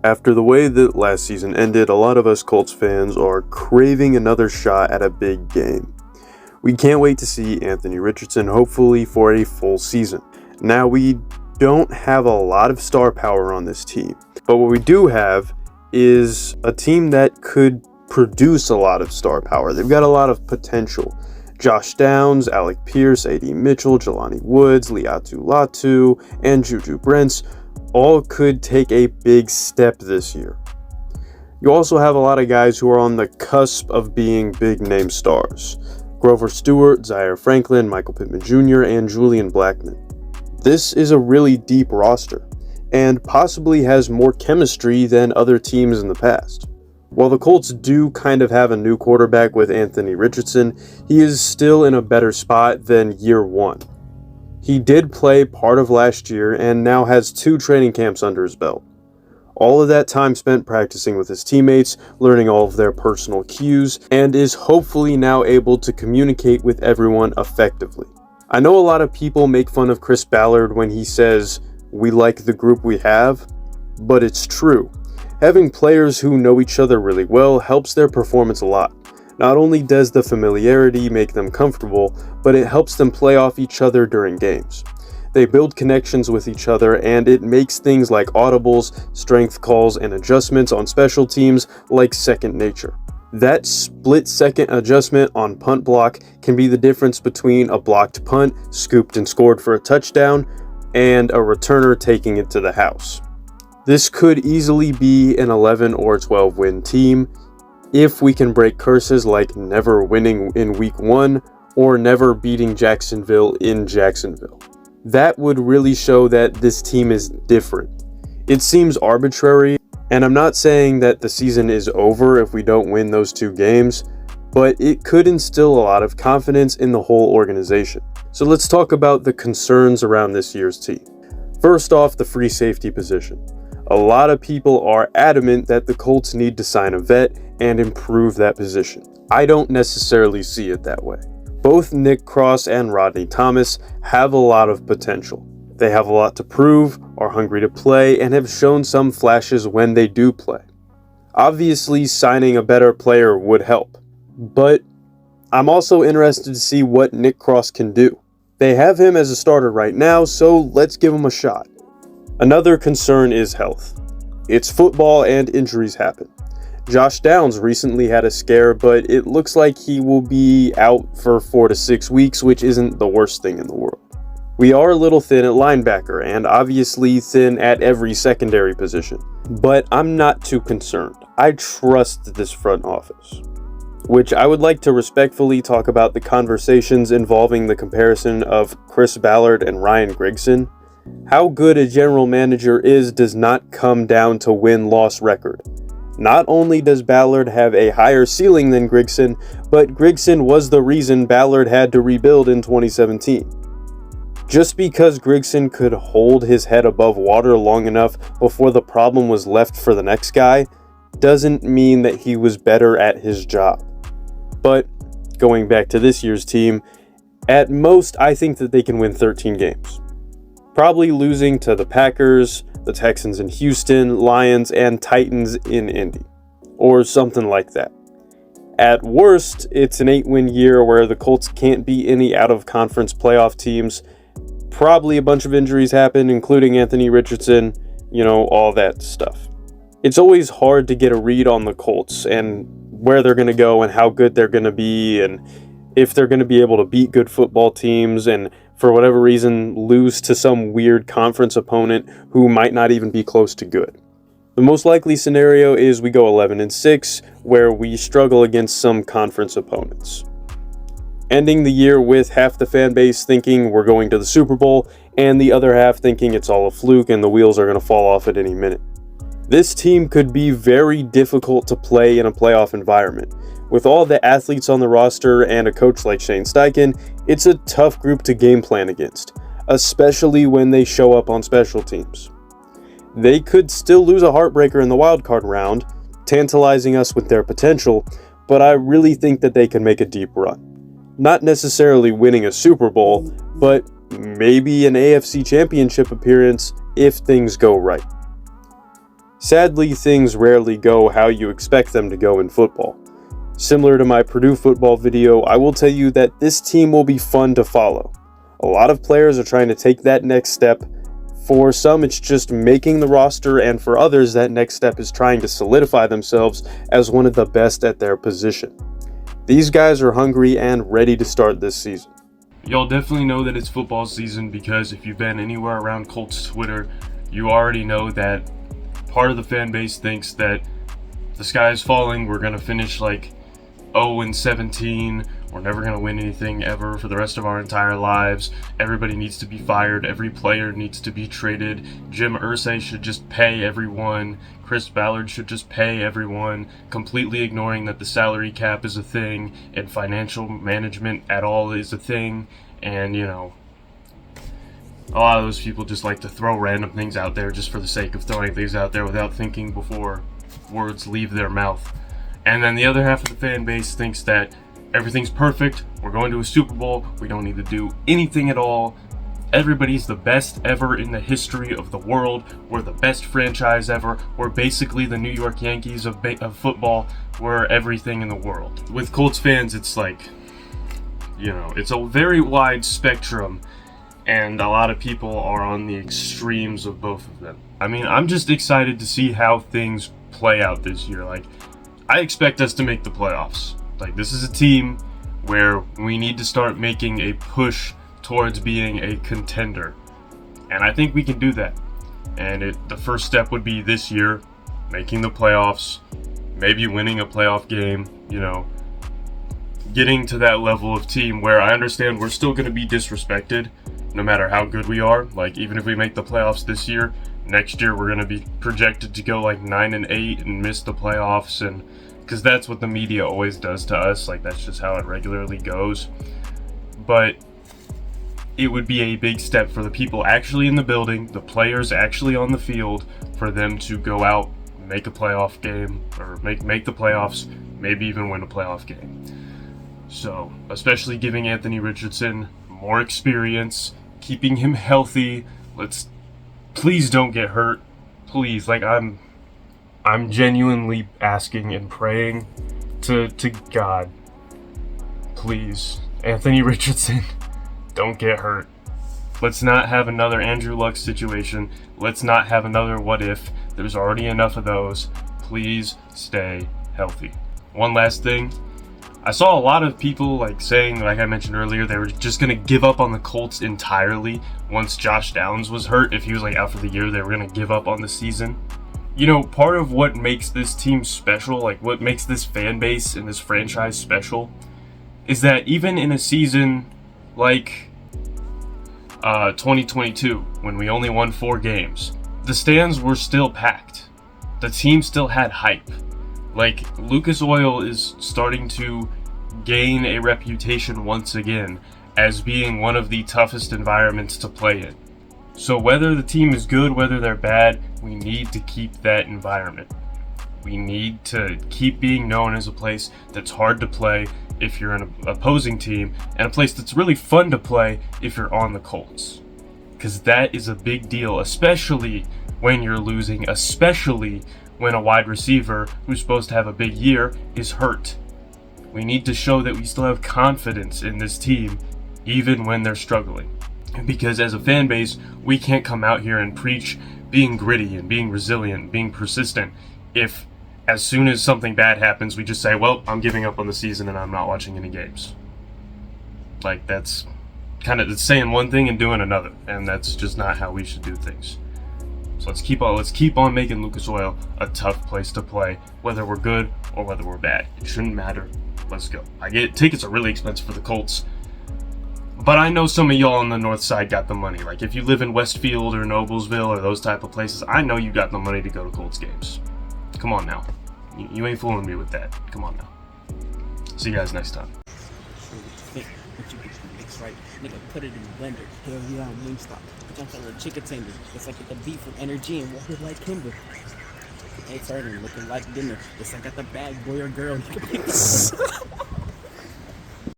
After the way that last season ended, a lot of us Colts fans are craving another shot at a big game. We can't wait to see Anthony Richardson, hopefully for a full season. Now, we don't have a lot of star power on this team, but what we do have is a team that could produce a lot of star power. They've got a lot of potential. Josh Downs, Alec Pierce, A.D. Mitchell, Jelani Woods, Liatu Latu, and Juju Brents all could take a big step this year. You also have a lot of guys who are on the cusp of being big name stars. Grover Stewart, Zaire Franklin, Michael Pittman Jr., and Julian Blackmon. This is a really deep roster, and possibly has more chemistry than other teams in the past. While the Colts do kind of have a new quarterback with Anthony Richardson, he is still in a better spot than year one. He did play part of last year and now has 2 training camps under his belt. All of that time spent practicing with his teammates, learning all of their personal cues, and is hopefully now able to communicate with everyone effectively. I know a lot of people make fun of Chris Ballard when he says, "We like the group we have," but it's true. Having players who know each other really well helps their performance a lot. Not only does the familiarity make them comfortable, but it helps them play off each other during games. They build connections with each other, and it makes things like audibles, strength calls, and adjustments on special teams like second nature. That split-second adjustment on punt block can be the difference between a blocked punt, scooped and scored for a touchdown, and a returner taking it to the house. This could easily be an 11 or 12 win team if we can break curses like never winning in week 1 or never beating Jacksonville in Jacksonville. That would really show that this team is different. It seems arbitrary, and I'm not saying that the season is over if we don't win those 2 games, but it could instill a lot of confidence in the whole organization. So let's talk about the concerns around this year's team. First off, the free safety position. A lot of people are adamant that the Colts need to sign a vet and improve that position. I don't necessarily see it that way. Both Nick Cross and Rodney Thomas have a lot of potential. They have a lot to prove, are hungry to play, and have shown some flashes when they do play. Obviously, signing a better player would help, but I'm also interested to see what Nick Cross can do. They have him as a starter right now, so let's give him a shot. Another concern is health. It's football and injuries happen. Josh Downs recently had a scare, but it looks like he will be out for 4 to 6 weeks, which isn't the worst thing in the world. We are a little thin at linebacker, and obviously thin at every secondary position, but I'm not too concerned. I trust this front office. Which I would like to respectfully talk about the conversations involving the comparison of Chris Ballard and Ryan Grigson. How good a general manager is does not come down to win-loss record. Not only does Ballard have a higher ceiling than Grigson, but Grigson was the reason Ballard had to rebuild in 2017. Just because Grigson could hold his head above water long enough before the problem was left for the next guy, doesn't mean that he was better at his job. But going back to this year's team, at most I think that they can win 13 games. Probably losing to the Packers, the Texans in Houston, Lions, and Titans in Indy, or something like that. At worst, it's an 8-win year where the Colts can't beat any out-of-conference playoff teams. Probably a bunch of injuries happen, including Anthony Richardson, all that stuff. It's always hard to get a read on the Colts and where they're going to go and how good they're going to be and if they're going to be able to beat good football teams and for whatever reason lose to some weird conference opponent who might not even be close to good. The most likely scenario is we go 11-6, where we struggle against some conference opponents. Ending the year with half the fan base thinking we're going to the Super Bowl and the other half thinking it's all a fluke and the wheels are going to fall off at any minute. This team could be very difficult to play in a playoff environment. With all the athletes on the roster and a coach like Shane Steichen, it's a tough group to game plan against, especially when they show up on special teams. They could still lose a heartbreaker in the wildcard round, tantalizing us with their potential, but I really think that they can make a deep run. Not necessarily winning a Super Bowl, but maybe an AFC Championship appearance if things go right. Sadly, things rarely go how you expect them to go in football. Similar to my Purdue football video, I will tell you that this team will be fun to follow. A lot of players are trying to take that next step. For some, it's just making the roster, and for others, that next step is trying to solidify themselves as one of the best at their position. These guys are hungry and ready to start this season. Y'all definitely know that it's football season, because if you've been anywhere around Colts Twitter, you already know that part of the fan base thinks that the sky is falling. We're going to finish like 0-17. We're never going to win anything ever for the rest of our entire lives. Everybody needs to be fired. Every player needs to be traded. Jim Irsay should just pay everyone. Chris Ballard should just pay everyone, completely ignoring that the salary cap is a thing and financial management at all is a thing. And, you know, a lot of those people just like to throw random things out there just for the sake of throwing things out there without thinking before words leave their mouth. And then the other half of the fan base thinks that everything's perfect, we're going to a Super Bowl, we don't need to do anything at all, everybody's the best ever in the history of the world, we're the best franchise ever, we're basically the New York Yankees of football, we're everything in the world. With Colts fans, it's like, you know, it's a very wide spectrum, and a lot of people are on the extremes of both of them. I mean, I'm just excited to see how things play out this year. Like, I expect us to make the playoffs. Like, this is a team where we need to start making a push towards being a contender. And I think we can do that. And the first step would be this year, making the playoffs, maybe winning a playoff game, you know, getting to that level of team where I understand we're still going to be disrespected no matter how good we are. Like, even if we make the playoffs this year, next year we're going to be projected to go like 9-8 and miss the playoffs, and because that's what the media always does to us. Like, that's just how it regularly goes. But it would be a big step for the people actually in the building, the players actually on the field, for them to go out, make a playoff game, or make the playoffs, maybe even win a playoff game. So, especially giving Anthony Richardson more experience, keeping him healthy. Please don't get hurt. Please, like, I'm genuinely asking and praying to God, please, Anthony Richardson, don't get hurt. Let's not have another Andrew Luck situation. Let's not have another what if. There's already enough of those. Please stay healthy. One last thing. I saw a lot of people saying, like I mentioned earlier, they were just going to give up on the Colts entirely once Josh Downs was hurt. If he was out for the year, they were going to give up on the season. You know, part of what makes this team special, what makes this fan base and this franchise special, is that even in a season like 2022, when we only won 4 games, the stands were still packed. The team still had hype. Lucas Oil is starting to gain a reputation once again as being one of the toughest environments to play in. So whether the team is good, whether they're bad, we need to keep that environment. We need to keep being known as a place that's hard to play if you're an opposing team, and a place that's really fun to play if you're on the Colts. Because that is a big deal, especially when you're losing, especially when a wide receiver who's supposed to have a big year is hurt. We need to show that we still have confidence in this team, even when they're struggling. Because as a fan base, we can't come out here and preach being gritty and being resilient, being persistent, if as soon as something bad happens, we just say, well, I'm giving up on the season and I'm not watching any games. That's kind of saying one thing and doing another, and that's just not how we should do things. So let's keep on making Lucas Oil a tough place to play, whether we're good or whether we're bad. It shouldn't matter. Let's go. I get tickets are really expensive for the Colts, but I know some of y'all on the north side got the money. If you live in Westfield or Noblesville or those type of places, I know you got the money to go to Colts games. Come on now. You ain't fooling me with that. Come on now. See you guys next time. Right, nigga, put it in the blender. Hell yeah, I'm Wingstop. Jump on the chicken tender. It's like the beef with energy and water like Kimber. Hey, turning, looking like dinner. It's like got the bag, boy or girl.